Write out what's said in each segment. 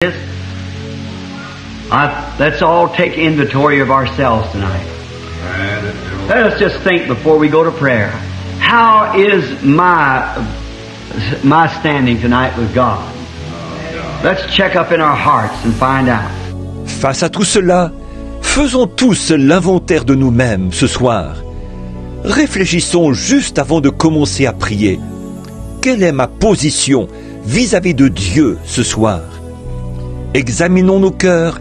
Let's all take inventory of ourselves tonight. Let us just think before we go to prayer. How is my standing tonight with God? Let's check up in our hearts and find out. Face à tout cela, faisons tous l'inventaire de nous-mêmes ce soir. Réfléchissons juste avant de commencer à prier. Quelle est ma position vis-à-vis de Dieu ce soir? Examinons nos cœurs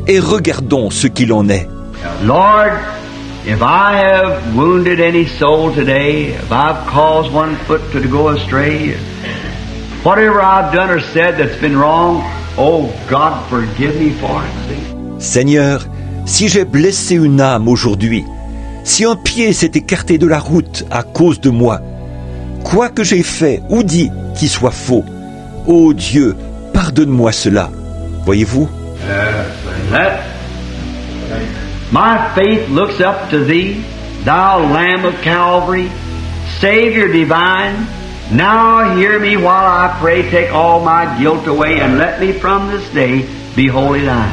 et regardons ce qu'il en est. Lord, if I have wounded any soul today, if I've caused one foot to go astray, whatever I've done or said that's been wrong, oh God, forgive me for it. Seigneur, si j'ai blessé une âme aujourd'hui, si un pied s'est écarté de la route à cause de moi, quoi que j'ai fait ou dit qui soit faux, ô Dieu, pardonne-moi cela. Voyez-vous? My faith looks up to thee, thou Lamb of Calvary, Savior divine. Now hear me while I pray, take all my guilt away, and let me from this day be wholly thine.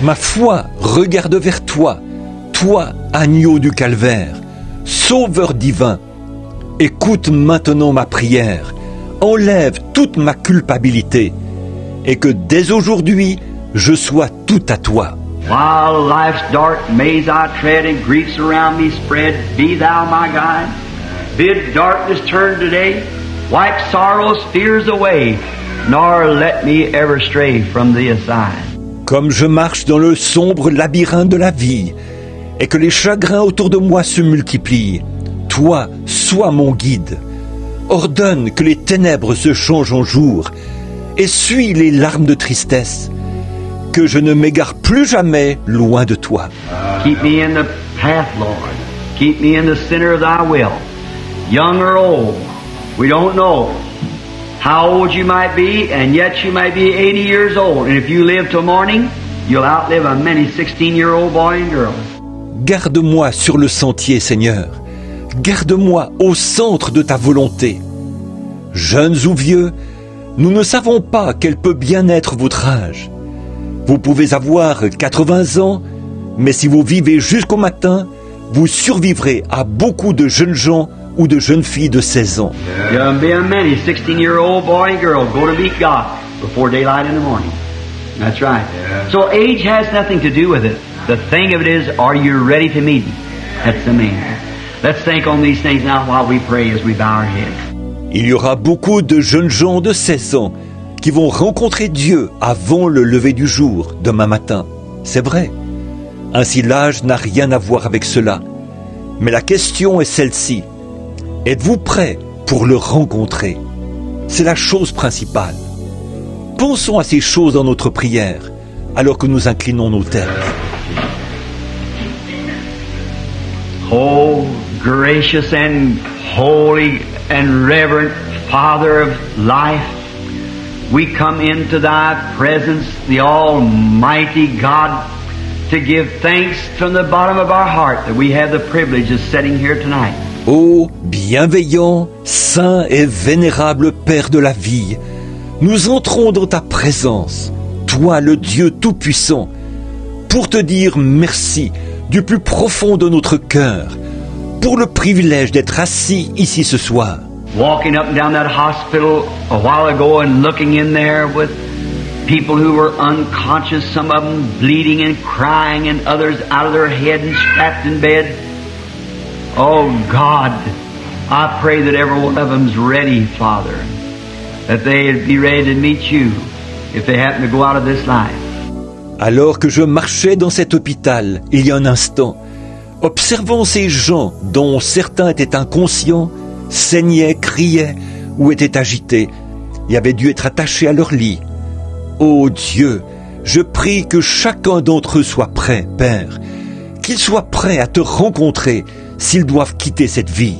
Ma foi regarde vers toi, toi, agneau du calvaire, sauveur divin. Écoute maintenant ma prière, enlève toute ma culpabilité, et que dès aujourd'hui, je sois tout à toi. While life's dark maze I tread and griefs around me spread, be thou my guide. Bid darkness turn today, wipe sorrows, fears away, nor let me ever stray from thee aside. Comme je marche dans le sombre labyrinthe de la vie, et que les chagrins autour de moi se multiplient, toi, sois mon guide. Ordonne que les ténèbres se changent en jour, essuie les larmes de tristesse, que je ne m'égare plus jamais loin de toi. Keep me in the path, Lord. Keep me in the center of thy will. Young or old, we don't know how old you might be, and yet you might be 80 years old. And if you live till morning, you'll outlive a many 16-year-old boy and girl. Garde-moi sur le sentier, Seigneur. Garde-moi au centre de ta volonté. Jeunes ou vieux, nous ne savons pas quel peut bien être votre âge. Vous pouvez avoir 80 ans, mais si vous vivez jusqu'au matin, vous survivrez à beaucoup de jeunes gens ou de jeunes filles de 16 ans. There'll be a many 16-year-old boy and girl go to meet God before daylight in the morning. That's right. So age has nothing to do with it. The thing of it is, are you ready to meet Him? That's the main. Let's think on these things now while we pray as we bow our heads. Il y aura beaucoup de jeunes gens de 16 ans qui vont rencontrer Dieu avant le lever du jour, demain matin. C'est vrai. Ainsi l'âge n'a rien à voir avec cela. Mais la question est celle-ci. Êtes-vous prêt pour le rencontrer? C'est la chose principale. Pensons à ces choses dans notre prière, alors que nous inclinons nos têtes. Oh, gracious and holy and reverent Father of life, we come into Thy presence, the Almighty God, to give thanks from the bottom of our heart that we have the privilege of sitting here tonight. Ô bienveillant, saint et vénérable Père de la vie, nous entrons dans ta présence, toi le Dieu Tout-Puissant, pour te dire merci du plus profond de notre cœur, pour le privilège d'être assis ici ce soir. Walking up and down that hospital a while ago and looking in there with people who were unconscious, some of them bleeding and crying and others out of their head and strapped in bed. Oh God, I pray that every one of them's ready, Father, that they'd be ready to meet you if they happen to go out of this life. Alors que je marchais dans cet hôpital il y a un instant, observant ces gens dont certains étaient inconscients, saignaient, criaient ou étaient agités, et avaient dû être attachés à leur lit. Ô Dieu, je prie que chacun d'entre eux soit prêt, Père, qu'ils soient prêts à te rencontrer s'ils doivent quitter cette vie.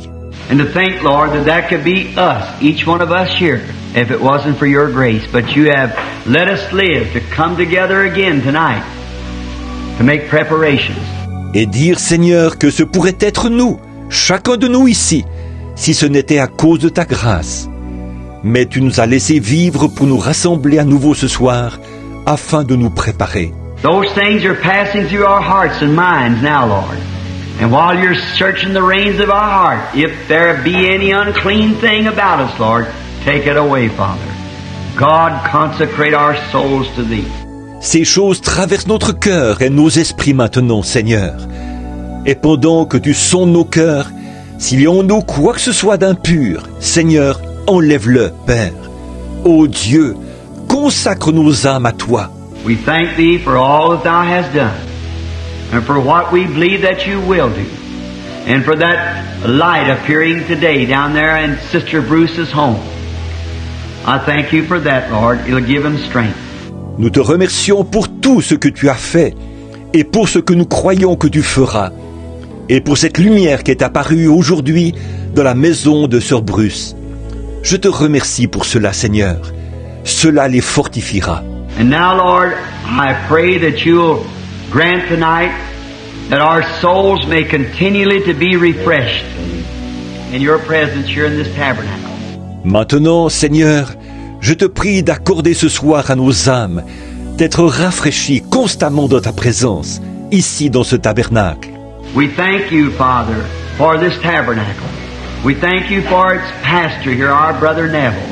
And to think, Lord, that could be us, each one of us here, if it wasn't for your grace. But you have let us live to come together again tonight to make preparations. Et dire, Seigneur, que ce pourrait être nous, chacun de nous ici, si ce n'était à cause de ta grâce. Mais tu nous as laissé vivre pour nous rassembler à nouveau ce soir afin de nous préparer. Those things are passing through our hearts and minds now, Lord. And while you're searching the reins of our heart, if there be any unclean thing about us, Lord, take it away, Father. God, consecrate our souls to Thee. Ces choses traversent notre cœur et nos esprits maintenant, Seigneur. Et pendant que tu sondes nos cœurs, s'il y a en nous quoi que ce soit d'impur, Seigneur, enlève-le, Père. Ô Dieu, consacre nos âmes à toi. We thank Thee for all that Thou hast done, and for what we believe that You will do, and for that light appearing today down there in Sister Bruce's home. I thank You for that, Lord. It'll give him strength. Nous te remercions pour tout ce que tu as fait, et pour ce que nous croyons que tu feras, et pour cette lumière qui est apparue aujourd'hui dans la maison de Sœur Bruce. Je te remercie pour cela, Seigneur. Cela les fortifiera. And now, Lord, I pray that You'll grant tonight that our souls may continually to be refreshed in Your presence here in this tabernacle. Maintenant, Seigneur, je te prie d'accorder ce soir à nos âmes d'être rafraîchis constamment dans ta présence, ici dans ce tabernacle. We thank You, Father, for this tabernacle. We thank You for its pastor here, our brother Neville.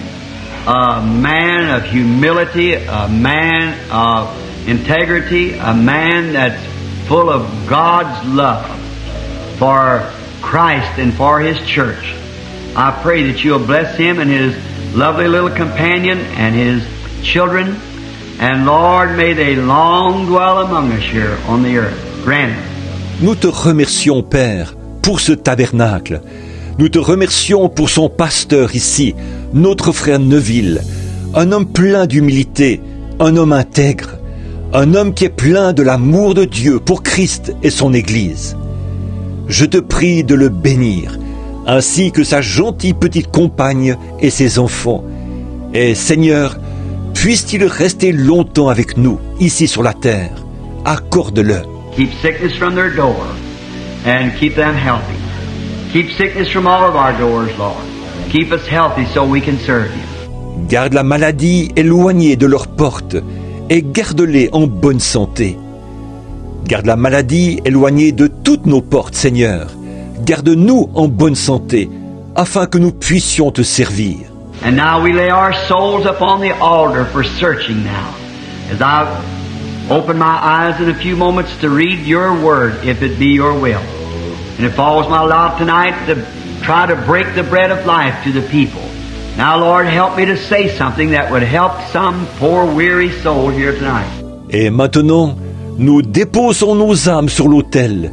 A man of humility, a man of integrity, a man that's full of God's love for Christ and for His church. I pray that You'll bless him and his lovely little companion and his children, and Lord, may they long dwell among us here on the earth. Grant it. Nous te remercions, Père, pour ce tabernacle. Nous te remercions pour son pasteur ici, notre frère Neville, un homme plein d'humilité, un homme intègre, un homme qui est plein de l'amour de Dieu pour Christ et son Église. Je te prie de le bénir, ainsi que sa gentille petite compagne et ses enfants. Et Seigneur, puisse-t-il rester longtemps avec nous, ici sur la terre. Accorde-le. Keep sickness from their door and keep them healthy. Keep sickness from all of our doors, Lord. Keep us healthy so we can serve You. Garde la maladie éloignée de leurs portes et garde-les en bonne santé. Garde la maladie éloignée de toutes nos portes, Seigneur. Garde-nous en bonne santé, afin que nous puissions te servir. And now we lay our souls upon the altar for searching now. As I open my eyes in a few moments to read Your word, if it be Your will. And it falls my lot tonight to try to break the bread of life to the people. Now, Lord, help me to say something that would help some poor weary soul here tonight. Et maintenant, nous déposons nos âmes sur l'autel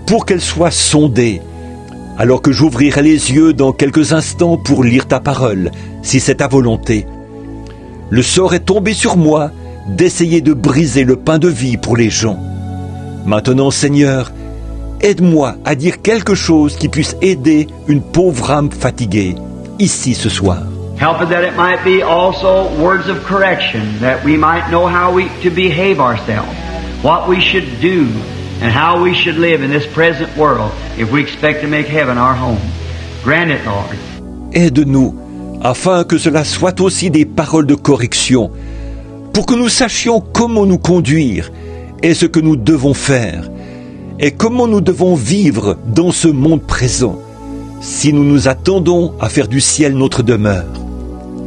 pour qu'elles soient sondées, alors que j'ouvrirai les yeux dans quelques instants pour lire ta parole, si c'est ta volonté. Le sort est tombé sur moi d'essayer de briser le pain de vie pour les gens. Maintenant, Seigneur, aide-moi à dire quelque chose qui puisse aider une pauvre âme fatiguée, ici ce soir. Help it that it might be also words of correction, that we might know how to behave ourselves, what we should do, and how we should live in this present world if we expect to make heaven our home. Grant it, Lord. Aide-nous, afin que cela soit aussi des paroles de correction, pour que nous sachions comment nous conduire et ce que nous devons faire, et comment nous devons vivre dans ce monde présent, si nous nous attendons à faire du ciel notre demeure.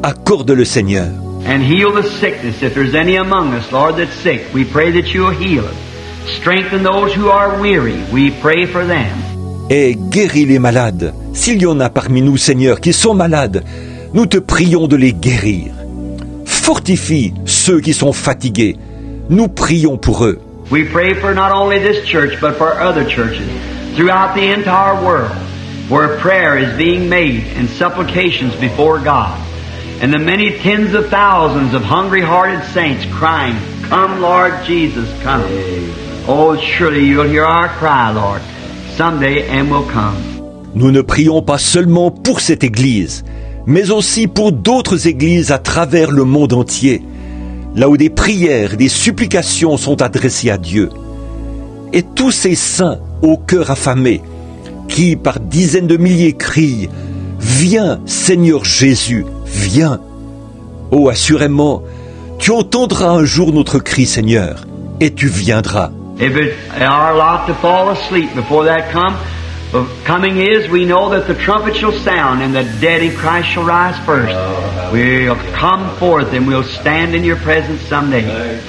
Accorde-le, Seigneur. And heal the sickness. If there's any among us, Lord, that's sick, we pray that You'll heal it. Strengthen those who are weary. We pray for them. Et guéris les malades. S'il y en a parmi nous, Seigneur, qui sont malades, nous te prions de les guérir. Fortifie ceux qui sont fatigués. Nous prions pour eux. We pray for not only this church, but for other churches throughout the entire world, where prayer is being made and supplications before God. And the many tens of thousands of hungry-hearted saints crying, "Come, Lord Jesus, come." Oh, surely You'll hear our cry, Lord, someday and will come. Nous ne prions pas seulement pour cette Église, mais aussi pour d'autres églises à travers le monde entier, là où des prières et des supplications sont adressées à Dieu. Et tous ces saints au cœur affamé, qui par dizaines de milliers crient « Viens, Seigneur Jésus, viens !» Oh, assurément, Tu entendras un jour notre cri, Seigneur, et tu viendras. If it's our lot to fall asleep before that coming is, we know that the trumpet shall sound and the dead in Christ shall rise first. We'll come forth and we'll stand in your presence someday.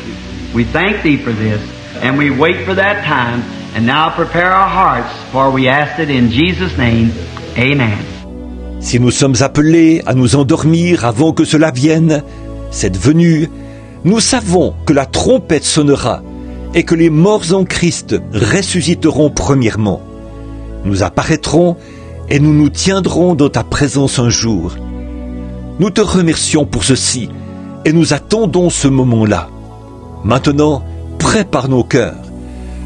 We thank Thee for this, and we wait for that time, and now prepare our hearts, for we ask it in Jesus' name. Amen. Si nous sommes appelés à nous endormir avant que cela vienne, cette venue, nous savons que la trompette sonnera et que les morts en Christ ressusciteront premièrement. Nous apparaîtrons et nous nous tiendrons dans ta présence un jour. Nous te remercions pour ceci et nous attendons ce moment-là. Maintenant, prépare nos cœurs,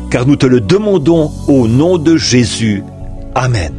car nous te le demandons au nom de Jésus. Amen.